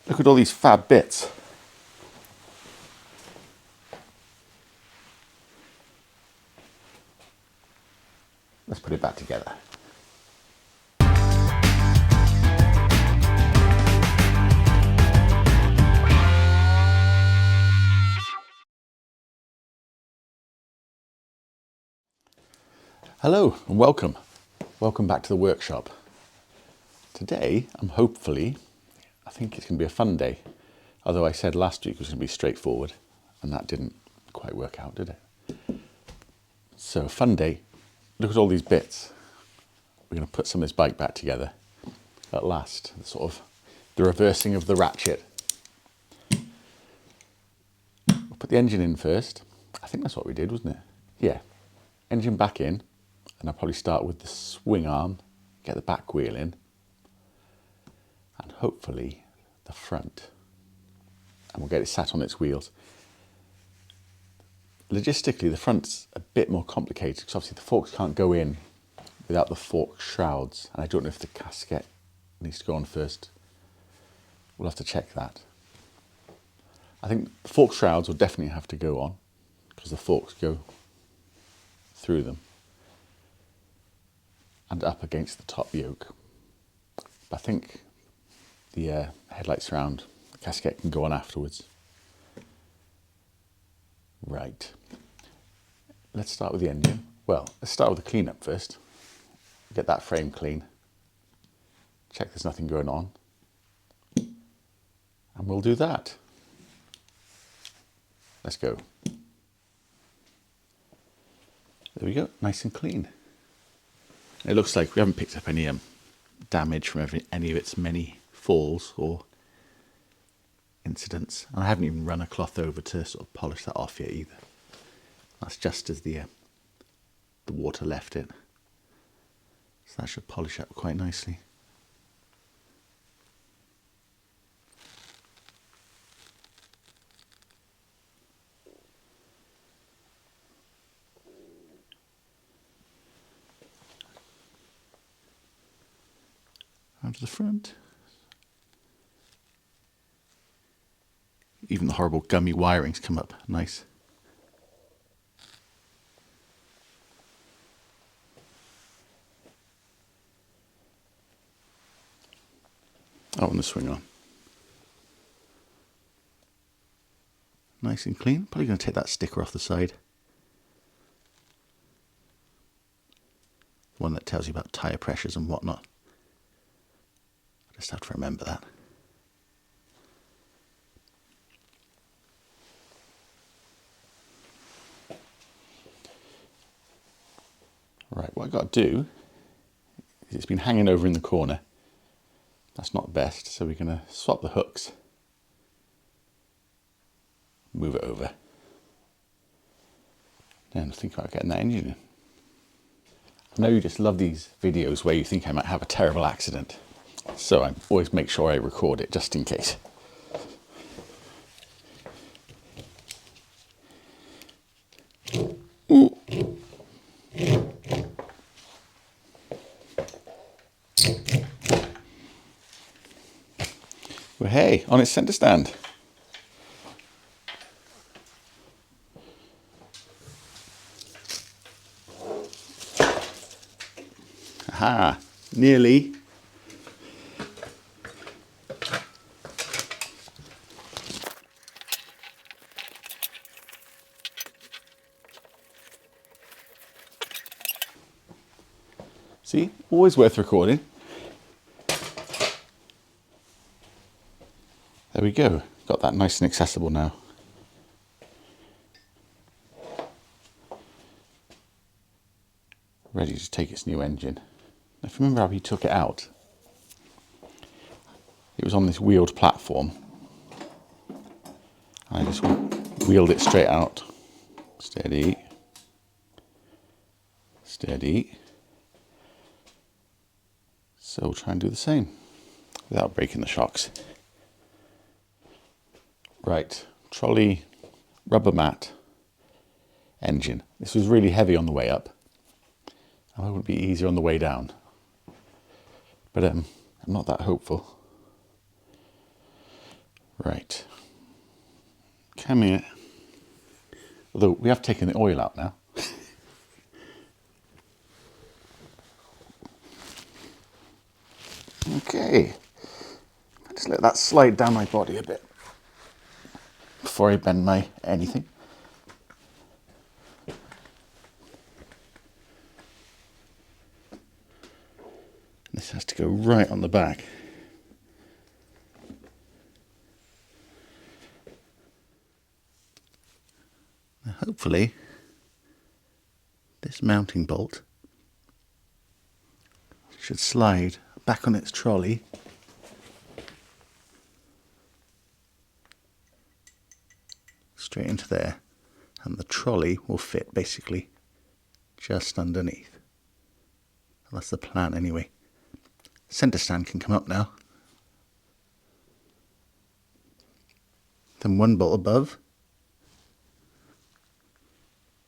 Look at all these fab bits. Let's put it back together. Hello and welcome. Welcome back to the workshop. Today, I think it's going to be a fun day. Although I said last week it was going to be straightforward, and that didn't quite work out, did it? So, a fun day. Look at all these bits. We're going to put some of this bike back together at last. Sort of the reversing of the ratchet. We'll put the engine in first. I think that's what we did, wasn't it? Yeah. Engine back in. And I'll probably start with the swing arm, get the back wheel in, and hopefully the front. And we'll get it sat on its wheels. Logistically, the front's a bit more complicated because obviously the forks can't go in without the fork shrouds. And I don't know if the casket needs to go on first. We'll have to check that. I think the fork shrouds will definitely have to go on because the forks go through them and up against the top yoke. But I think the headlight surround, the casket can go on afterwards. Right. Let's start with the engine. Well, let's start with the cleanup first. Get that frame clean. Check there's nothing going on. And we'll do that. Let's go. There we go, nice and clean. It looks like we haven't picked up any damage from any of its many falls or incidents. And I haven't even run a cloth over to sort of polish that off yet either. That's just as the water left it. So that should polish up quite nicely. To the front. Even the horrible gummy wirings come up nice. Oh, and the swing arm. Nice and clean. Probably going to take that sticker off the side. One that tells you about tyre pressures and whatnot. I just have to remember that. Right, what I've got to do is it's been hanging over in the corner. That's not best, so we're going to swap the hooks. Move it over. Then think about getting that engine in. I know you just love these videos where you think I might have a terrible accident. So I always make sure I record it just in case. Ooh. Well, hey, on its centre stand. Aha, nearly. See, always worth recording. There we go, got that nice and accessible now. Ready to take its new engine. If you remember how he took it out, it was on this wheeled platform. I just wheeled it straight out. Steady. Steady. So we'll try and do the same without breaking the shocks. Right, trolley, rubber mat, engine. This was really heavy on the way up. I hope it would be easier on the way down. But I'm not that hopeful. Right. Come here. Although we have taken the oil out now. Okay. Just let that slide down my body a bit before I bend my anything. This has to go right on the back. Now hopefully this mounting bolt should slide back on its trolley straight into there, and the trolley will fit basically just underneath. That's the plan anyway. Centre stand can come up now. Then one bolt above,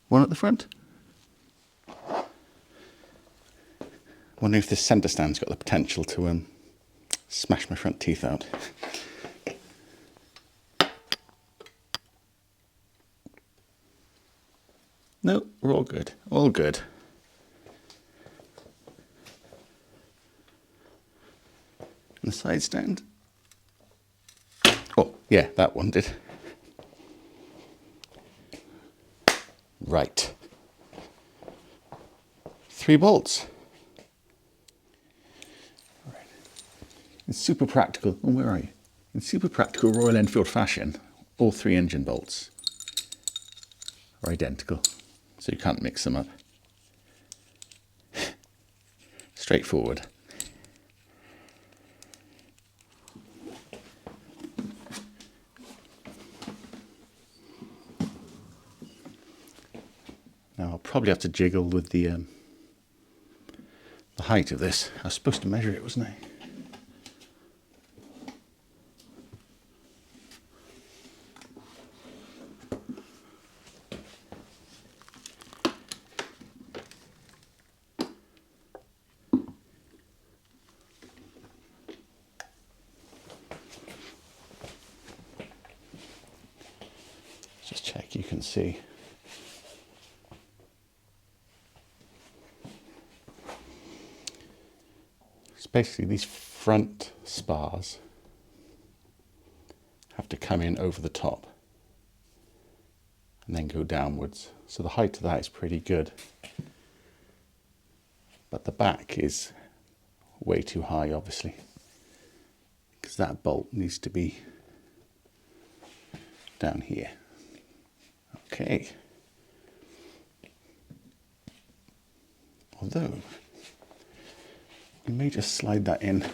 one at the front. Wondering if this centre stand's got the potential to smash my front teeth out. No, we're all good. All good. And the side stand. Oh, yeah, that one did. Right. 3 bolts. Right. In super practical, oh, where are you? In super practical Royal Enfield fashion, all 3 engine bolts are identical, so you can't mix them up. Straightforward. Now I'll probably have to jiggle with the height of this. I was supposed to measure it, wasn't I? Just check you can see. It's basically these front spars have to come in over the top and then go downwards. So the height of that is pretty good. But the back is way too high, obviously, because that bolt needs to be down here. Okay. Although, you may just slide that in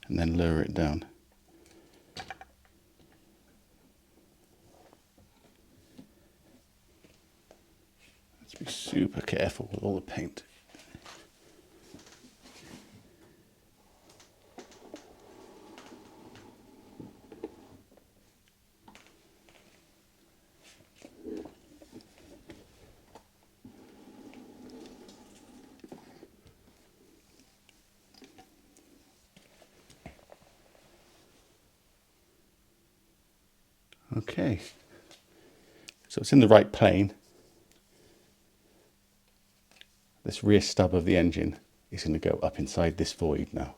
and then lower it down. Let's be super careful with all the paint. Okay, so it's in the right plane. This rear stub of the engine is going to go up inside this void now,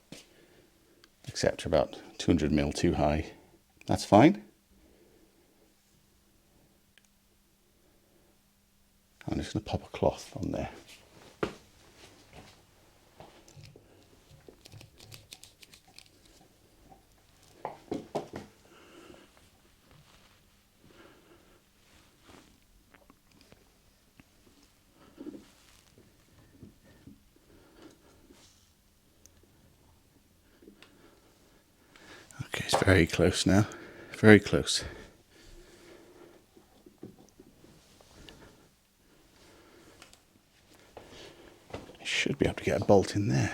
except about 200mm too high. That's fine. I'm just going to pop a cloth on there. Okay, it's very close now, very close. I should be able to get a bolt in there.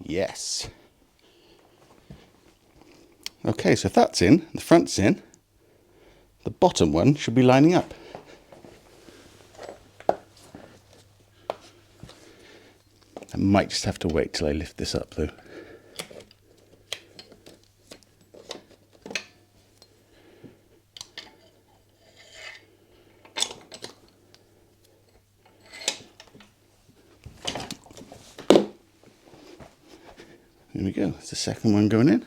Yes. Okay, so if that's in, the front's in, the bottom one should be lining up. I might just have to wait till I lift this up though. There we go, that's the second one going in.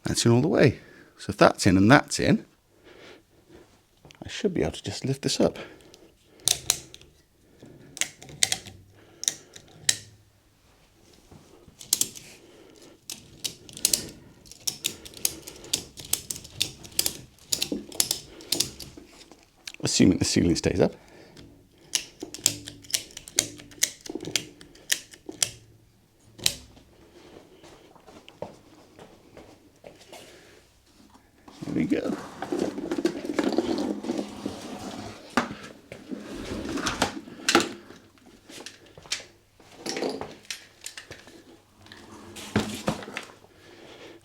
That's in all the way. So if that's in and that's in, I should be able to just lift this up. Assuming the ceiling stays up. There we go.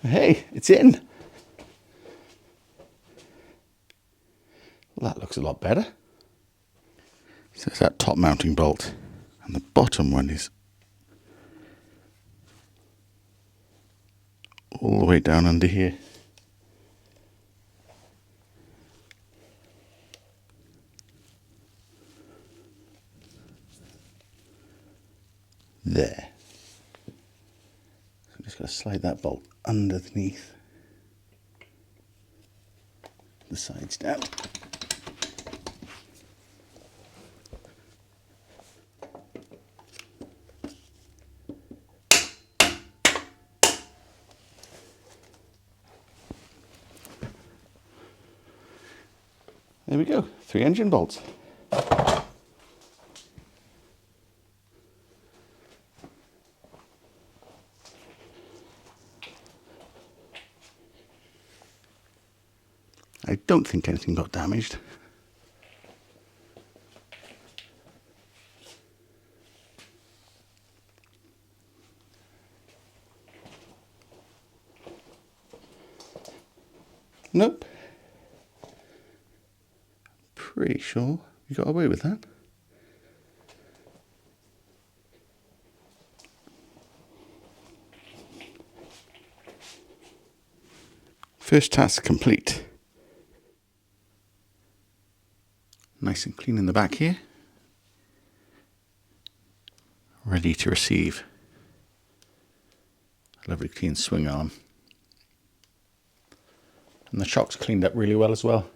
Hey, it's in. Well, that looks a lot better. So there's that top mounting bolt, and the bottom one is all the way down under here. There. So I'm just going to slide that bolt underneath the sides down. There we go, 3 engine bolts. I don't think anything got damaged. Nope. Pretty sure we got away with that. First task complete. Nice and clean in the back here. Ready to receive. Lovely clean swing arm. And the shock's cleaned up really well as well.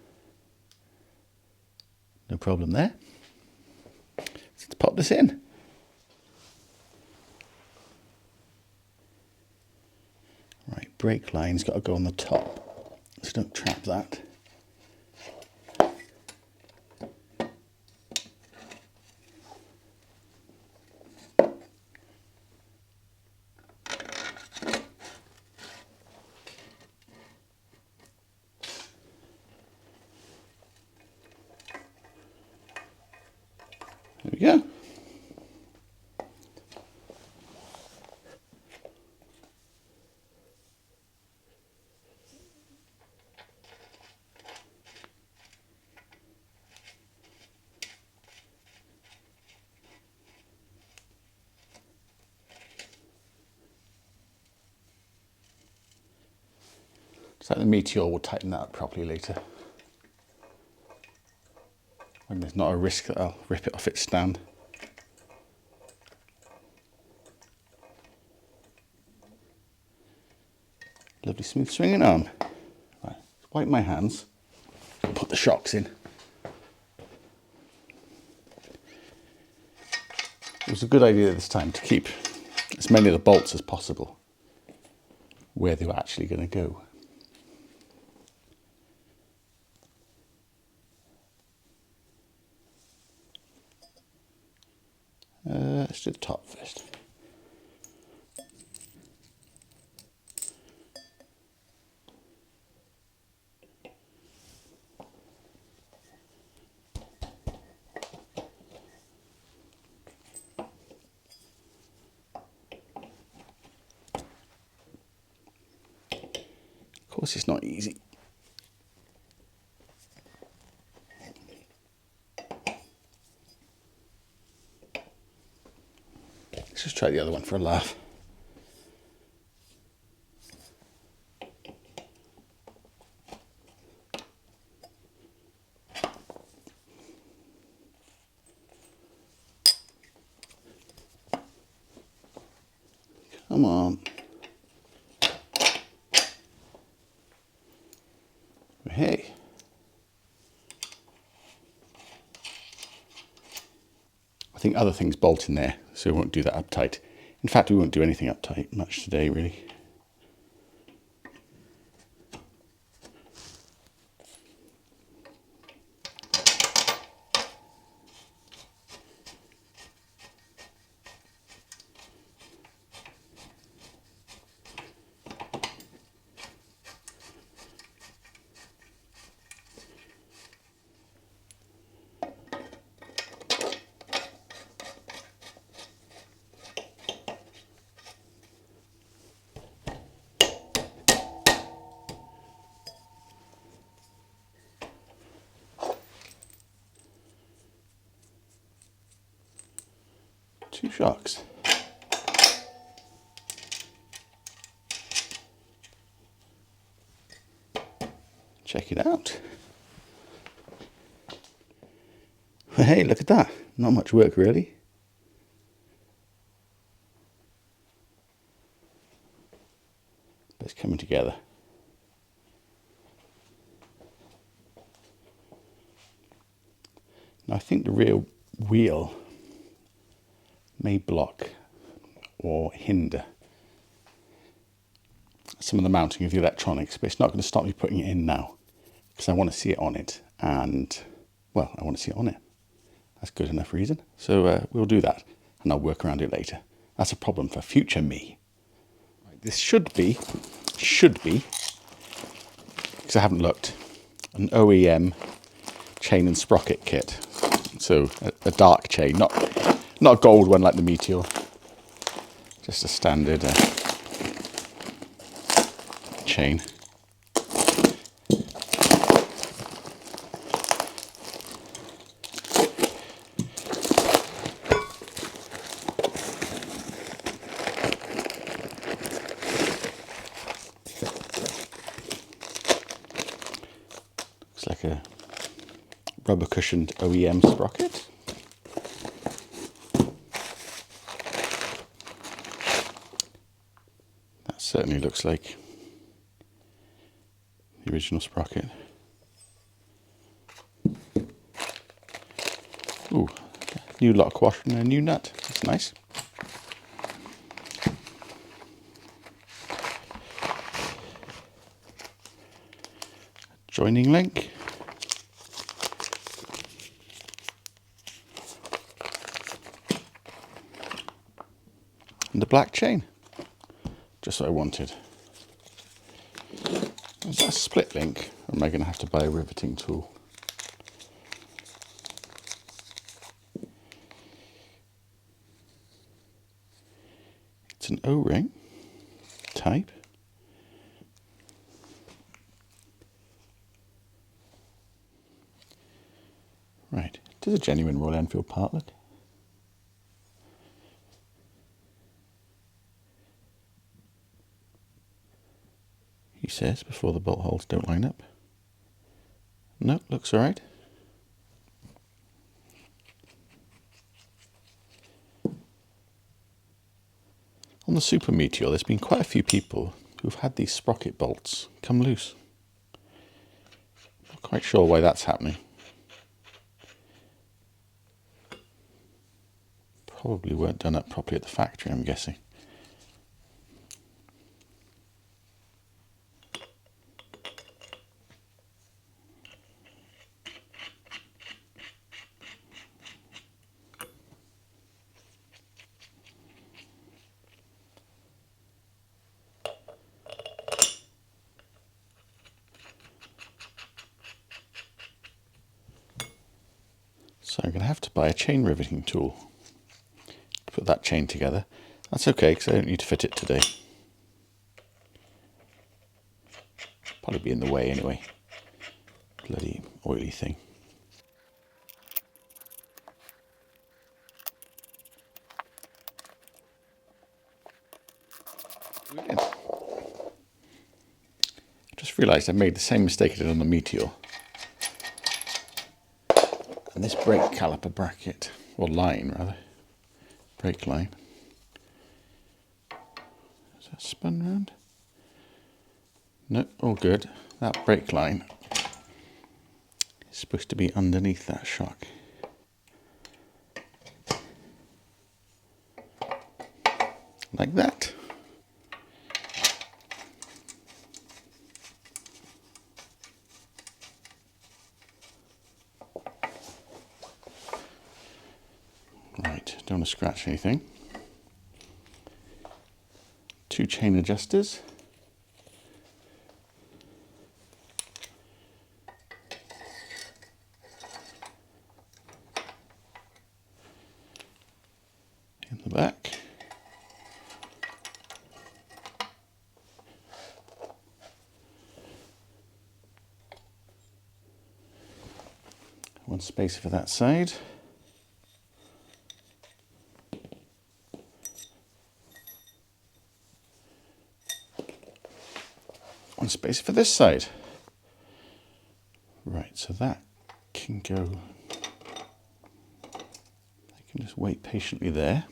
No problem there. So let's pop this in. Right, brake line's got to go on the top, so don't trap that. There we go. So the Meteor will tighten that up properly later. And there's not a risk that I'll rip it off its stand. Lovely smooth swinging arm. Right, wipe my hands, put the shocks in. It was a good idea this time to keep as many of the bolts as possible where they were actually going to go. Let's do the top first. Of course, it's not easy. try the other one for a laugh. Come on. Hey. I think other things bolt in there, so we won't do that uptight. In fact, we won't do anything uptight much today, really. Two shocks. Check it out. Hey, look at that. Not much work really. But it's coming together. Now I think the rear wheel may block or hinder some of the mounting of the electronics, but it's not going to stop me putting it in now because I want to see it on it, and well, I want to see it on it. That's good enough reason. So we'll do that, and I'll work around it later. That's a problem for future me. Right, this should be, because I haven't looked, an OEM chain and sprocket kit. So a dark chain, not a gold one like the Meteor, just a standard chain. Looks like a rubber cushioned OEM sprocket. That certainly looks like the original sprocket. Ooh, new lock washer and a new nut. That's nice. Joining link. And the black chain. Just what I wanted. Is that a split link? Or am I going to have to buy a riveting tool? It's an O-ring type. Right, it is a genuine Royal Enfield part, look. He says before the bolt holes don't line up. No, looks alright. On the Super Meteor, there's been quite a few people who've had these sprocket bolts come loose. Not quite sure why that's happening. Probably weren't done up properly at the factory, I'm guessing. So I'm going to have to buy a chain riveting tool to put that chain together. That's okay, because I don't need to fit it today. Probably be in the way anyway. Bloody oily thing. just realised I made the same mistake I did on the Meteor. And this brake caliper bracket, or line rather, brake line, is that spun round? No, all good. That brake line is supposed to be underneath that shock. Like that. Right, don't want to scratch anything. 2 chain adjusters. In the back. One spacer for that side. One spacer for this side. Right, so that can go. I can just wait patiently there.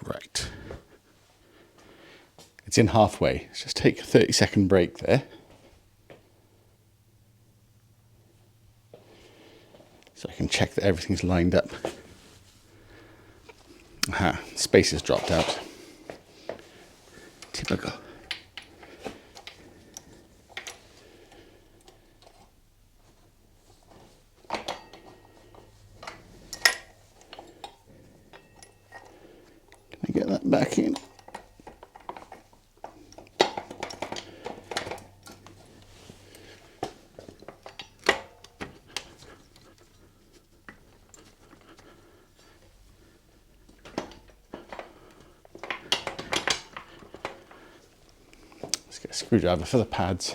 Right. It's in halfway. Let's just take a 30-second break there. So I can check that everything's lined up. Aha, space has dropped out. Typical. Can I get that back in? Let's get a screwdriver for the pads.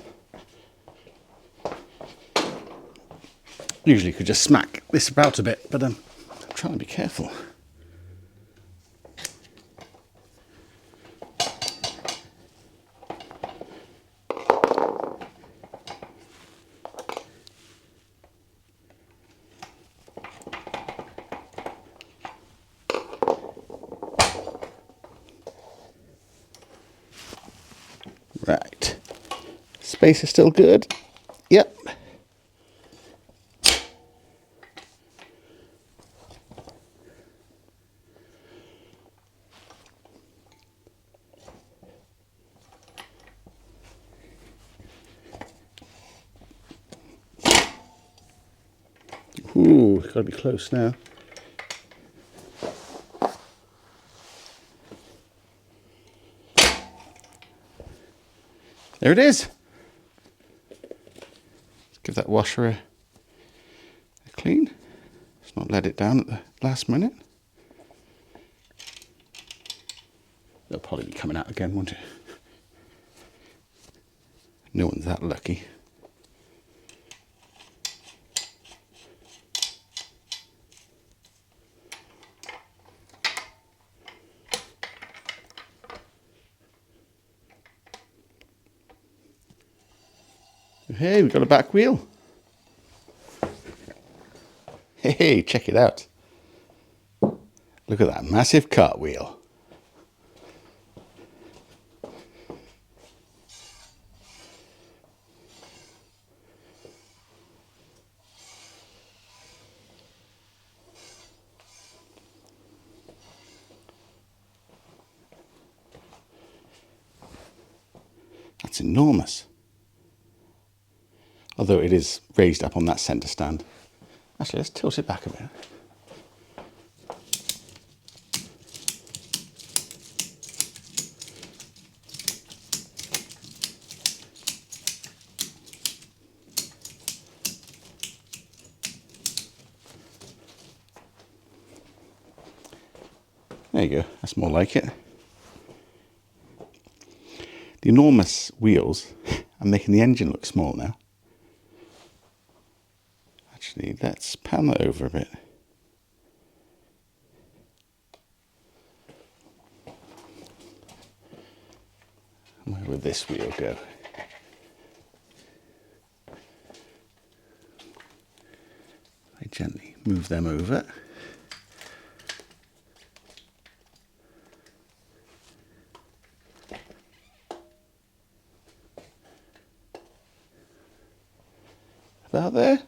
Usually you could just smack this about a bit, but I'm trying to be careful. Right, space is still good. Yep. Ooh, gotta be close now. There it is. Let's give that washer a clean. Let's not let it down at the last minute. They'll probably be coming out again, won't it? No one's that lucky. Hey, we've got a back wheel. Hey, check it out. Look at that massive cartwheel. That's enormous. Although it is raised up on that centre stand. Actually, let's tilt it back a bit. There you go, that's more like it. The enormous wheels are making the engine look small now. Actually, let's pan that over a bit. Where would this wheel go? I gently move them over. About there.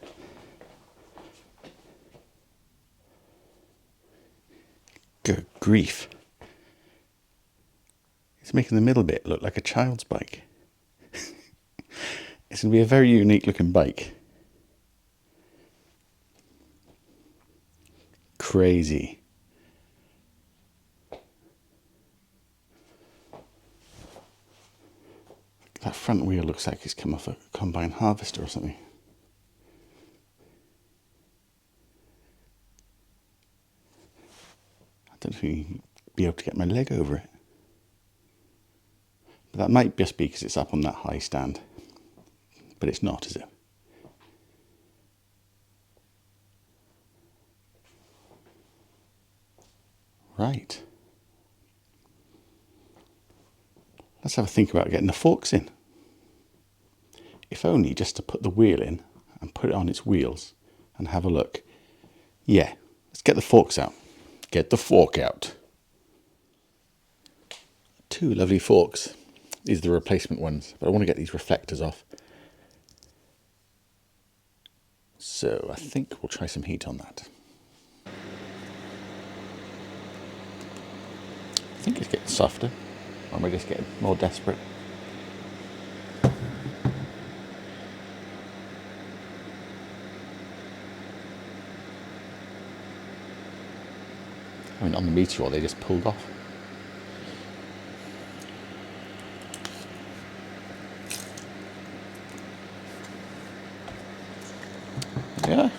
Good grief. It's making the middle bit look like a child's bike. It's going to be a very unique looking bike. Crazy. That front wheel looks like it's come off a combine harvester or something. I don't know if you'd be able to get my leg over it. But that might just be because it's up on that high stand. But it's not, is it? Right. Let's have a think about getting the forks in. If only just to put the wheel in and put it on its wheels and have a look. Yeah, let's get the forks out. Get the fork out. Two lovely forks. These are the replacement ones, but I want to get these reflectors off. So I think we'll try some heat on that. I think it's getting softer. Or am I just getting more desperate? I mean, on the Meteor, they just pulled off. Yeah.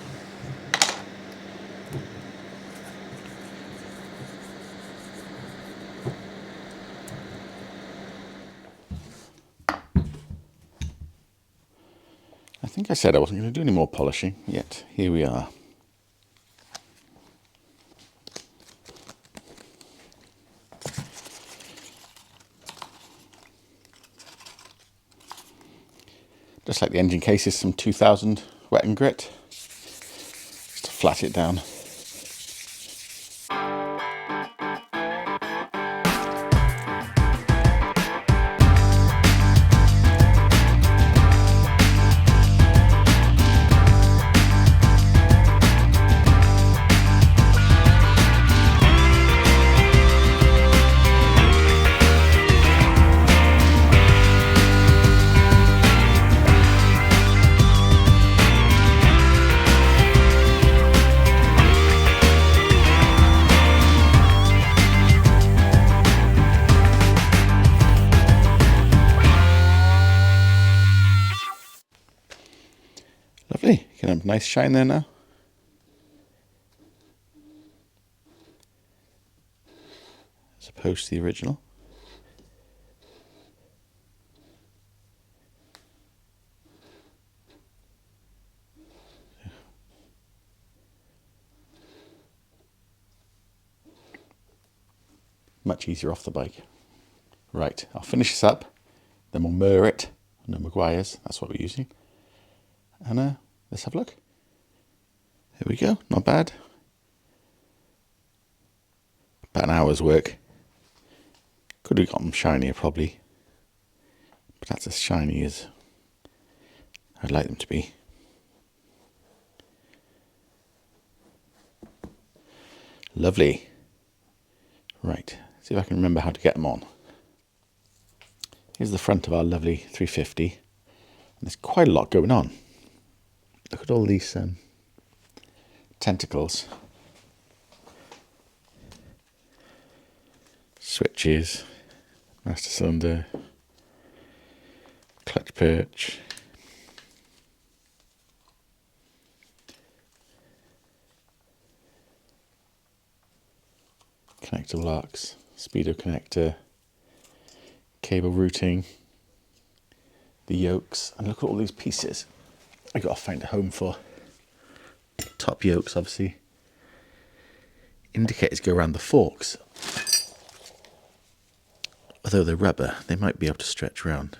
I think I said I wasn't going to do any more polishing, yet here we are. Just like the engine cases, some 2000 wet and grit, just to flat it down. Lovely, you can have a nice shine there now. As opposed to the original. Much easier off the bike. Right, I'll finish this up, then we'll mirror it. No Maguire's, that's what we're using. And let's have a look. There we go, not bad. About an hour's work. Could have got them shinier probably. But that's as shiny as I'd like them to be. Lovely. Right, see if I can remember how to get them on. Here's the front of our lovely 350. And there's quite a lot going on. Look at all these tentacles. Switches, master cylinder, clutch perch. connector blocks, speedo connector, cable routing, the yokes, and look at all these pieces I got to find a home for. Top yokes, obviously. Indicators go around the forks. Although they're rubber, they might be able to stretch around.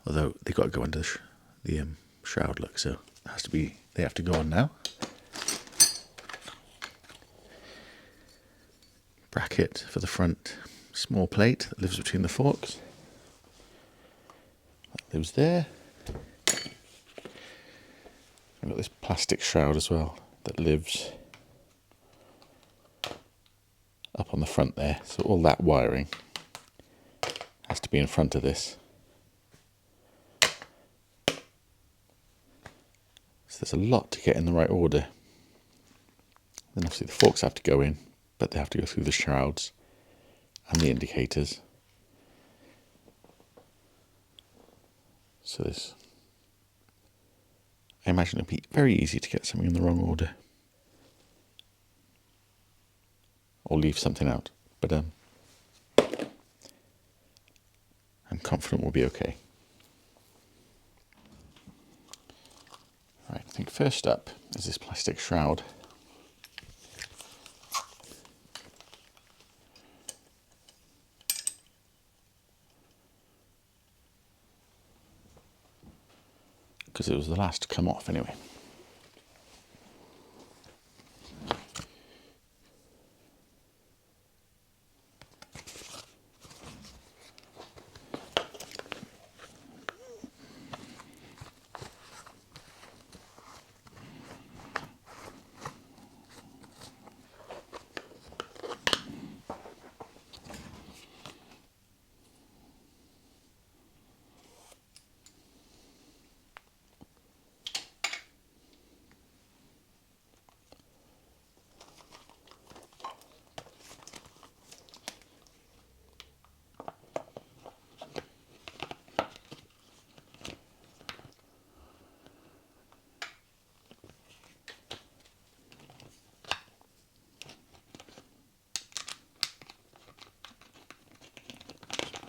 Although they've got to go under the shroud, look, so it has to be, they have to go on now. Bracket for the front, small plate that lives between the forks. That lives there. I've got this plastic shroud as well that lives up on the front there. So all that wiring has to be in front of this. So there's a lot to get in the right order. Then obviously the forks have to go in, but they have to go through the shrouds and the indicators. So this, I imagine it'd be very easy to get something in the wrong order. Or leave something out. But I'm confident we'll be okay. Right, I think first up is this plastic shroud. Because it was the last to come off anyway.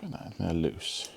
Put that in there loose.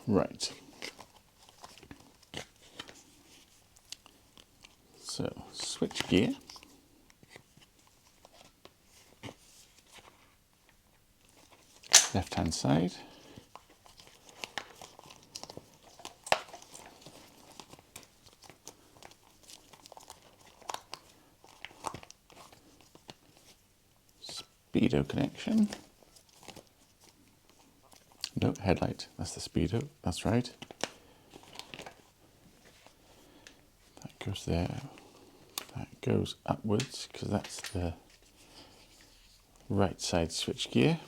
Right. So, switch gear. Left hand side. Speedo connection. No, headlight. That's the speedo. That's right. That goes there. That goes upwards because that's the right side switch gear.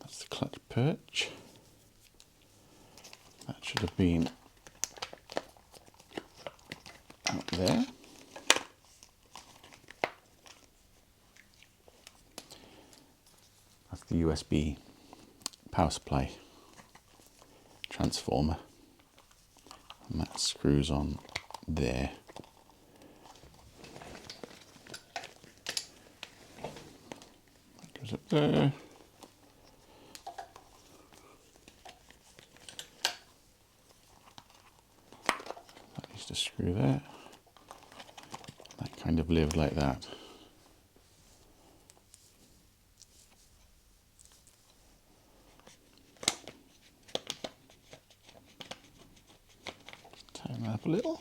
That's the clutch perch. That should have been out there. That's the USB power supply transformer. And that screws on there. goes up there. That needs to screw there. That kind of lived like that. Tighten that up a little.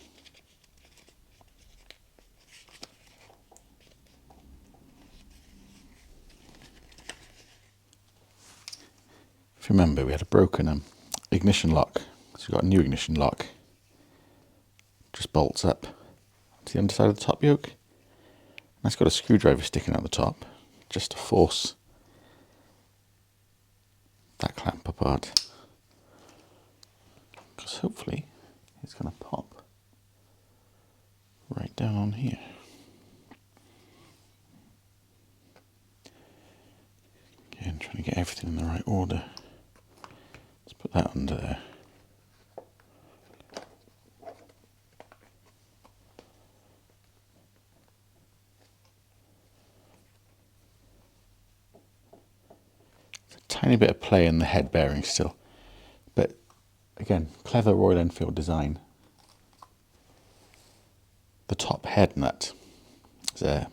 If you remember, we had a broken ignition lock, so we've got a new ignition lock. Just bolts up to the underside of the top yoke. And it's got a screwdriver sticking out the top, just to force that clamp apart. Because hopefully it's going to pop right down on here. Again, trying to get everything in the right order. Let's put that under there. There's a tiny bit of play in the head bearing still, but again, clever Royal Enfield design. The top head nut is got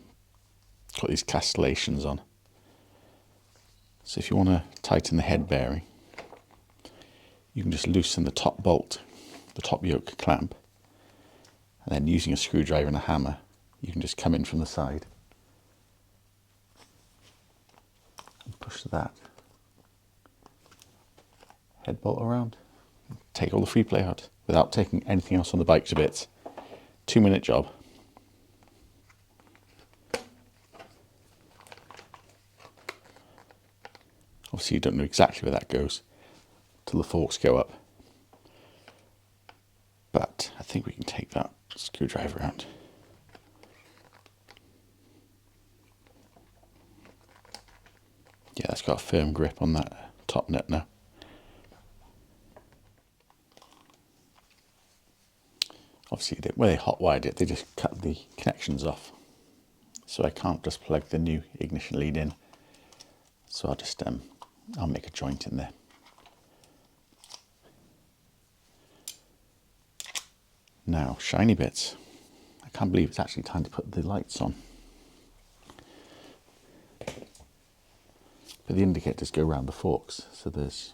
these castellations on. So if you want to tighten the head bearing, you can just loosen the top bolt, the top yoke clamp, and then using a screwdriver and a hammer, you can just come in from the side and push that head bolt around. Take all the free play out without taking anything else on the bike to bits. 2-minute job. Obviously you don't know exactly where that goes till the forks go up. But I think we can take that screwdriver out. Yeah, that's got a firm grip on that top nut now. Obviously, where they hot wired it, they just cut the connections off. So I can't just plug the new ignition lead in. So I'll just, I'll make a joint in there. Now, shiny bits. I can't believe it's actually time to put the lights on. But the indicators go around the forks, so there's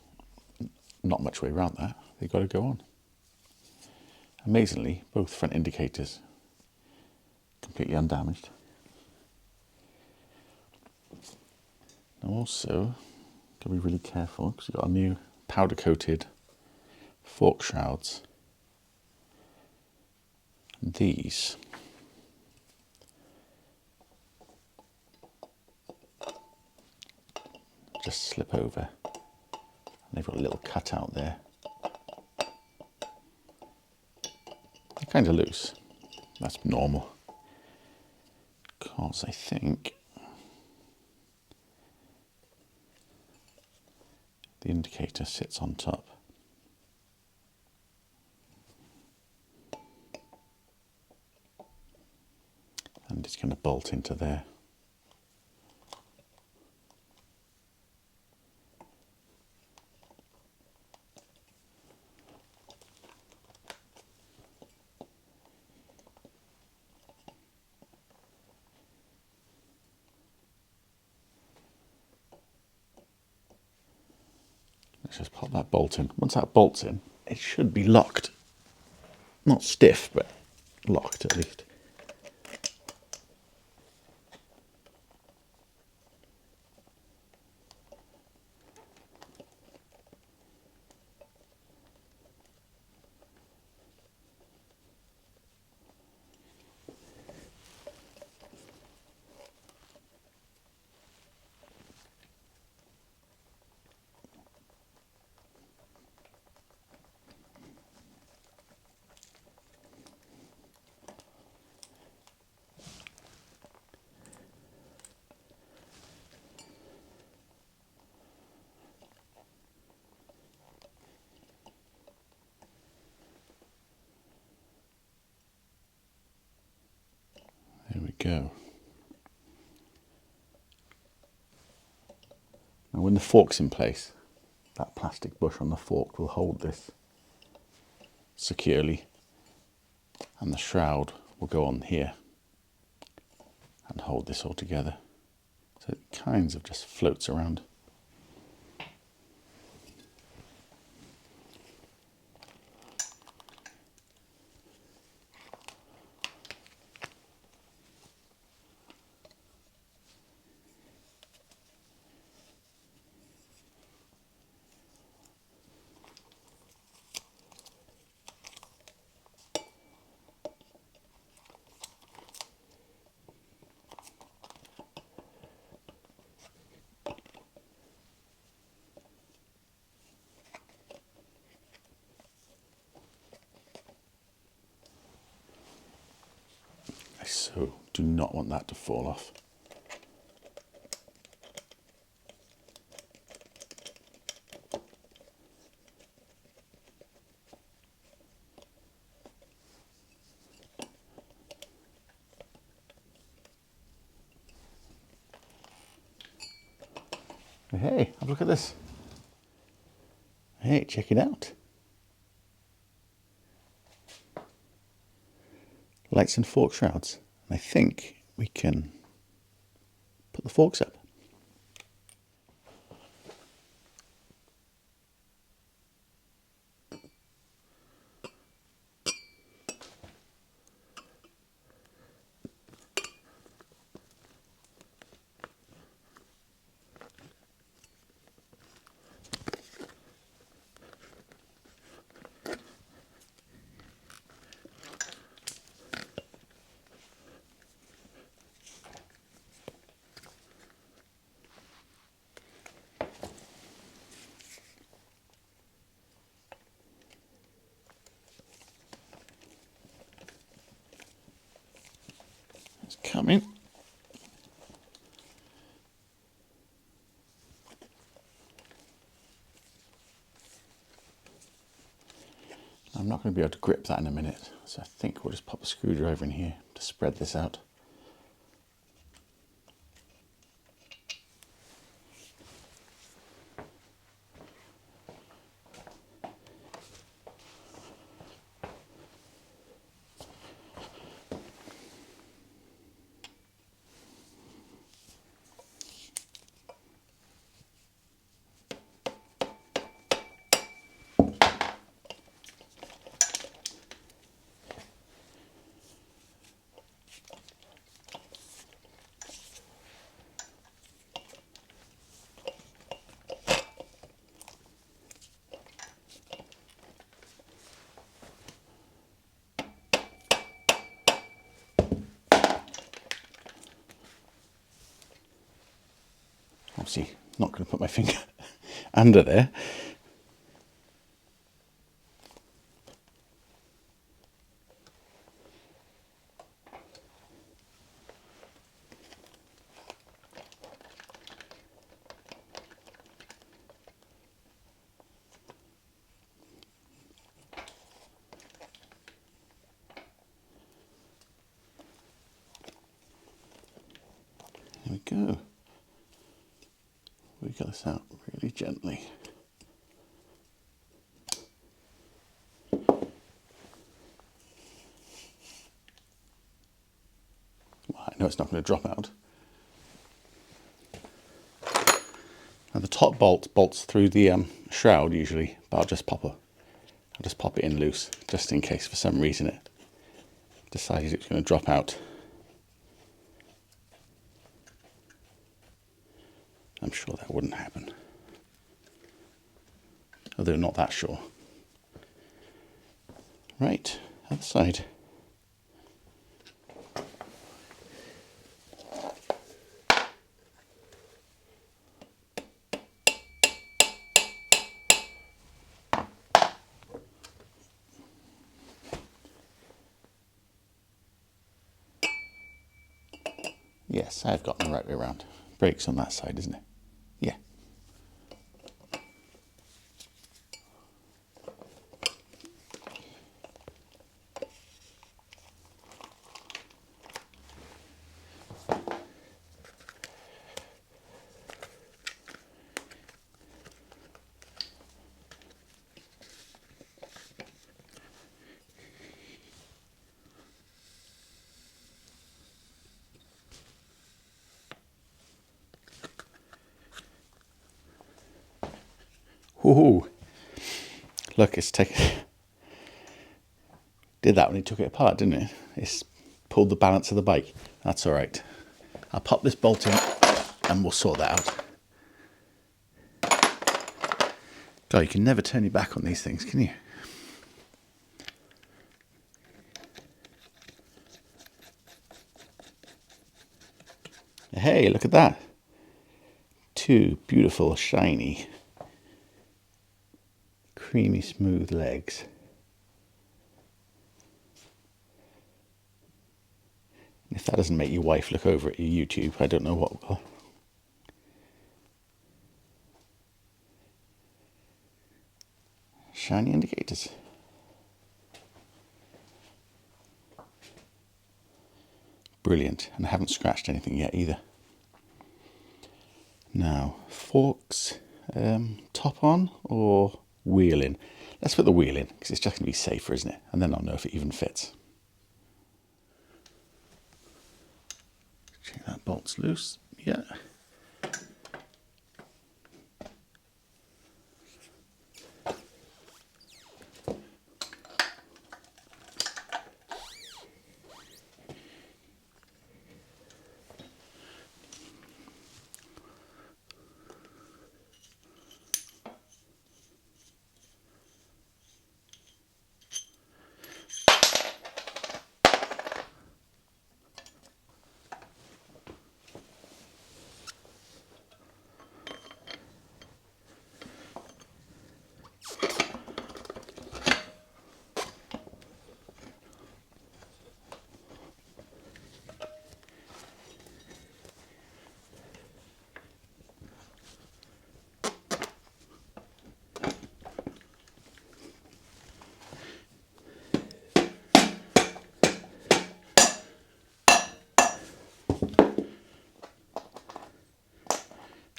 not much way around that. They've got to go on. Amazingly, both front indicators completely undamaged. Now also, got to be really careful because we've got a new powder coated fork shrouds. And these just slip over, and they've got a little cutout there. They're kind of loose. That's normal, because I think the indicator sits on top. And it's going to bolt into there. Let's just pop that bolt in. Once that bolt's in, it should be locked. Not stiff, but locked at least. There we go. And when the fork's in place, that plastic bush on the fork will hold this securely, and the shroud will go on here and hold this all together. So it kind of just floats around. I so do not want that to fall off. Hey, have a look at this. Hey, check it out. Lights and fork shrouds. And I think we can put the forks up. It's coming. I'm not going to be able to grip that in a minute, so I think we'll just pop a screwdriver in here to spread this out. Obviously, not going to put my finger under there. There we go. We got this out really gently. Well, I know it's not going to drop out. Now the top bolt bolts through the shroud usually, but I'll just pop it in loose just in case for some reason it decided it's going to drop out. I'm sure that wouldn't happen, although not that sure. Right, other side. Yes, I've got the right way around. Brakes on that side, isn't it? Yeah. Ooh, look, it's taken. Did that when he took it apart, didn't it? It's pulled the balance of the bike. That's all right. I'll pop this bolt in and we'll sort that out. God, you can never turn your back on these things, can you? Hey, look at that. Two beautiful, shiny, creamy, smooth legs. If that doesn't make your wife look over at your YouTube, I don't know what will. Shiny indicators. Brilliant. And I haven't scratched anything yet either. Now, forks, top on or wheel in? Let's put the wheel in because it's just going to be safer, isn't it? And then I'll know if it even fits. Check that bolt's loose. Yeah.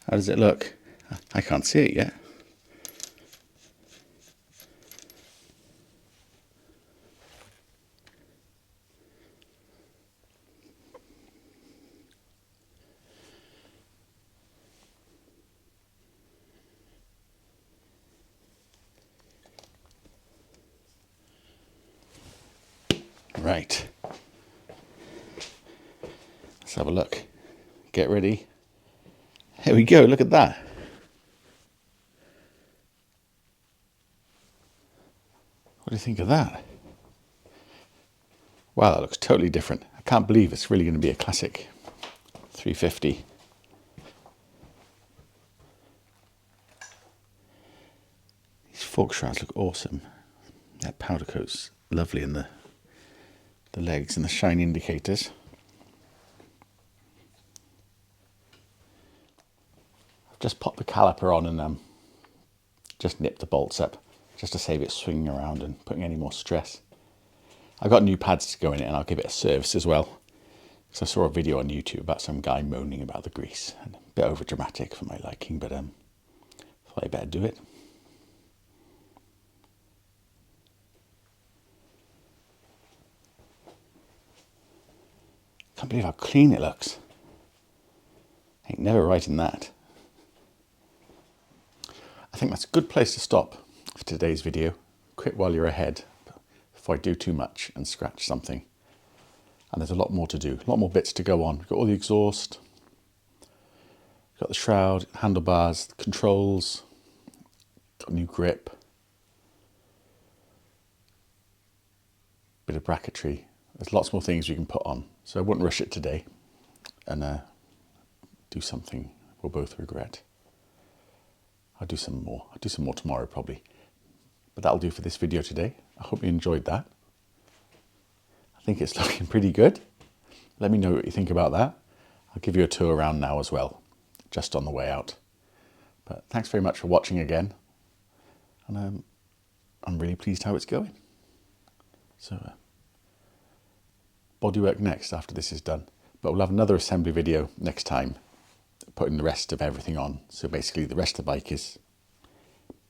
How does it look? I can't see it yet. Right. Let's have a look. Get ready. Here we go, look at that. What do you think of that? Wow, that looks totally different. I can't believe it's really going to be a classic 350. These fork shrouds look awesome. That powder coat's lovely in the legs and the shine indicators. I've just popped the caliper on and just nipped the bolts up just to save it swinging around and putting any more stress. I've got new pads to go in it and I'll give it a service as well. So I saw a video on YouTube about some guy moaning about the grease. And a bit over dramatic for my liking, but thought I better do it. Can't believe how clean it looks. Ain't never writing that. I think that's a good place to stop for today's video. Quit while you're ahead before I do too much and scratch something. And there's a lot more to do, a lot more bits to go on. We've got all the exhaust, we've got the shroud, handlebars, the controls, got a new grip, bit of bracketry. There's lots more things you can put on. So I wouldn't rush it today and do something we'll both regret. I'll do some more. I'll do some more tomorrow probably. But that'll do for this video today. I hope you enjoyed that. I think it's looking pretty good. Let me know what you think about that. I'll give you a tour around now as well, just on the way out. But thanks very much for watching again. And I'm really pleased how it's going. So bodywork next after this is done. But we'll have another assembly video next time, putting the rest of everything on. So basically the rest of the bike is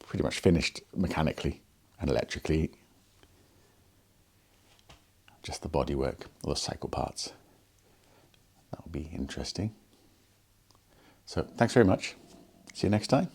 pretty much finished mechanically and electrically. Just the bodywork, all the cycle parts. That'll be interesting. So thanks very much. See you next time.